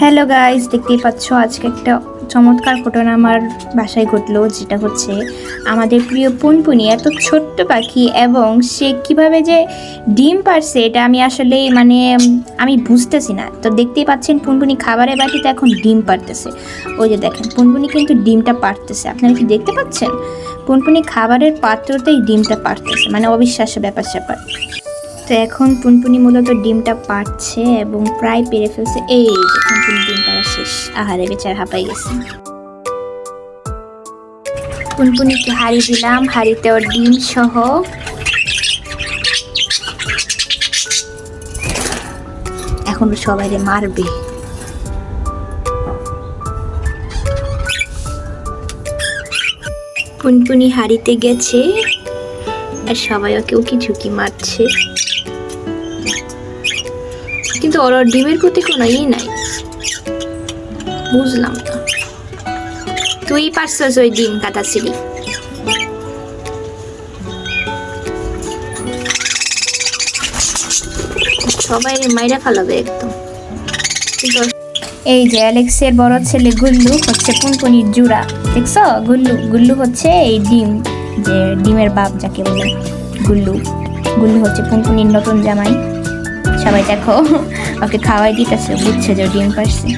Hello guys, দেখতেই পাচ্ছ আজকে একটা চমৎকার ঘটনা আমার বাসায় ঘটলো, যেটা হচ্ছে আমাদের প্রিয় পুনপুনি এত ছোট্ট পাখি এবং সে কিভাবে যে ডিম পারছে এটা আমি আসলে আমি বুঝতেছি না। তো দেখতেই পাচ্ছেন পুনপুনি খাবারের বাটিতে এখন ডিম পারতেছে। ওই যে দেখেন পুনপুনি কিন্তু ডিমটা পারতেছে, আপনারা কি দেখতে পাচ্ছেন? পুনপুনি খাবারের পাত্রতেই ডিমটা পারতেছে, মানে অবিশ্বাস্য ব্যাপার স্যাপার। তো এখন পুনপুনি মূলত ডিমটা পাড়ছে এবং প্রায় পেরে ফেলছে। এই যে পুনপুনি ডিম পাড়া শেষ। আহারে বেচার হাঁপাই গেছে। পুনপুনিকে হাঁড়ি দিলাম, হাঁড়িতে ওর ডিম সহ। এখন সবাই মারবে। পুনপুনি হাঁড়িতে গেছে আর সবাই ওকে উকি ঝুঁকি মারছে, কিন্তু ওর ডিমের প্রতি কোনো নাই। বুঝলাম না, তুই পারছিস ওই ডিম কাটাছিলি। সবাই মাইরা ফেলাবে একদম। এই যে অ্যালেক্সের বড় ছেলে গুল্লু হচ্ছে পুনপুনির জুড়া, দেখছো? গুল্লু গুল্লু হচ্ছে এই ডিম, যে ডিমের বাপ যাকে বলে গুল্লু। গুল্লু হচ্ছে পুনপুনির নতুন জামাই। সবাই দেখো ওকে খাওয়াই দিতেছে, বুঝছে যে ডিম পারছে।